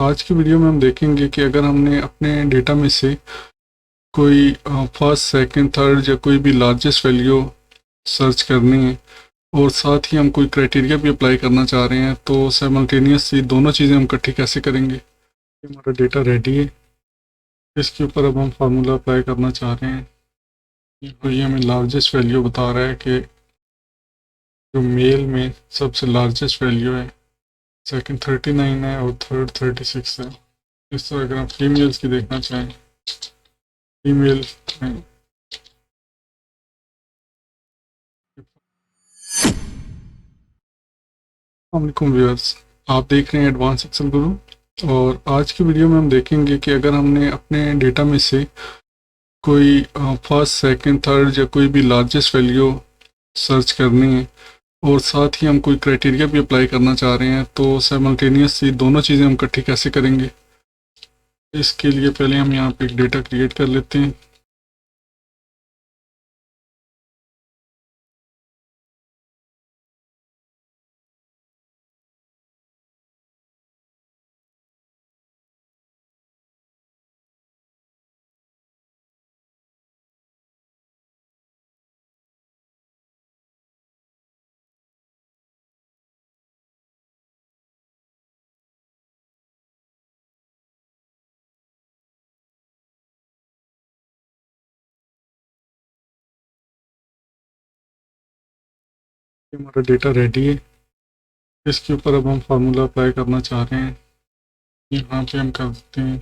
आज की वीडियो में हम देखेंगे कि अगर हमने अपने डेटा में से कोई फर्स्ट सेकंड थर्ड या कोई भी लार्जेस्ट वैल्यू सर्च करनी है और साथ ही हम कोई क्राइटेरिया भी अप्लाई करना चाह रहे हैं तो साइमल्टेनियसली दोनों चीज़ें हम इकट्ठी कैसे करेंगे। हमारा डेटा रेडी है, इसके ऊपर अब हम फार्मूला अप्लाई करना चाह रहे हैं। ये हमें लार्जेस्ट वैल्यू बता रहा है कि जो मेल में सबसे लार्जेस्ट वैल्यू है सेकंड 39 है और थर्ड 36 है। इस तरह अगर हम फीमेल्स की देखना चाहें, फीमेल में अस्सलामुअलैकुम व्यूअर्स, आप देख रहे हैं एडवांस एक्सेल गुरु। और आज की वीडियो में हम देखेंगे कि अगर हमने अपने डेटा में से कोई फर्स्ट सेकंड थर्ड या कोई भी लार्जेस्ट वैल्यू सर्च करनी है और साथ ही हम कोई क्राइटेरिया भी अप्लाई करना चाह रहे हैं तो साइमल्टेनियसली दोनों चीज़ें हम इकट्ठी कैसे करेंगे। इसके लिए पहले हम यहाँ पे एक डेटा क्रिएट कर लेते हैं। हमारा डेटा रेडी है, इसके ऊपर अब हम फार्मूला अप्लाई करना चाह रहे हैं। यहाँ पे हम कर देते हैं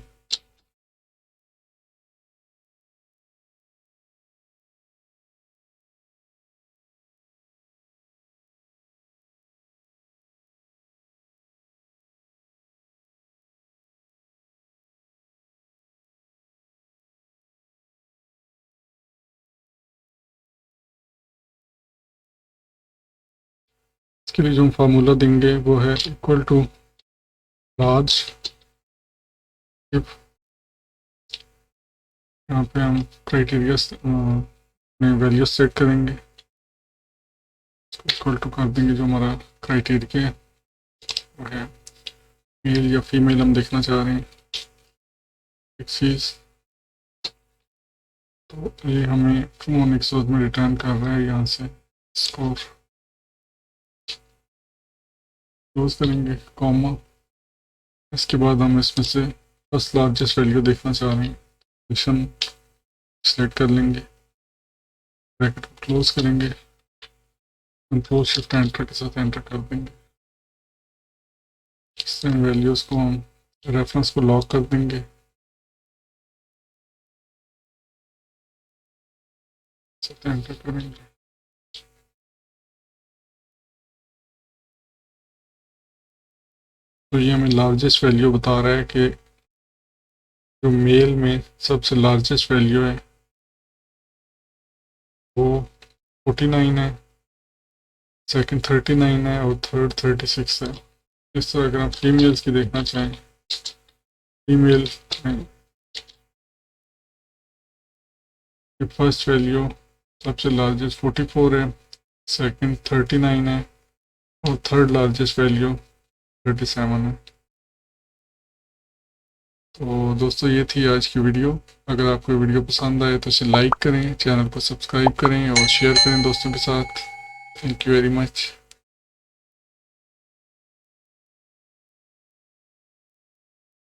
इसके लिए जो हम फार्मूला देंगे वो है इक्वल टू लार्ज इफ। यहाँ पे हम क्राइटेरिया में वैल्यू सेट करेंगे, इक्वल टू कर देंगे जो हमारा क्राइटेरिया है वो है मेल या फीमेल हम देखना चाह रहे हैं एक चीज़। तो ये हमें ट्रू ऑन एक्सोस में रिटर्न कर रहा है। यहाँ से स्कोर क्लोज करेंगे कॉमा। इसके बाद हम इसमें से फर्स्ट लार्जेस्ट वैल्यू देखना चाह रहे हैं, पोजीशन सेलेक्ट कर लेंगे, ब्रैकेट को क्लोज करेंगे, कंट्रोल शिफ्ट एंटर के साथ एंटर कर देंगे। इससे वैल्यूज़ को हम रेफरेंस को लॉक कर देंगे, एंटर करेंगे। तो ये हमें लार्जेस्ट वैल्यू बता रहा है कि जो मेल में सबसे लार्जेस्ट वैल्यू है वो 49 है, सेकंड 39 है और थर्ड 36 है। इस तरह अगर आप फीमेल्स की देखना चाहें, फीमेल में फर्स्ट वैल्यू सबसे लार्जेस्ट 44 है, सेकंड 39 है और थर्ड लार्जेस्ट वैल्यू 37 है। तो दोस्तों ये थी आज की वीडियो। अगर आपको वीडियो पसंद आए तो इसे लाइक करें, चैनल को सब्सक्राइब करें और शेयर करें दोस्तों के साथ। Thank you very much.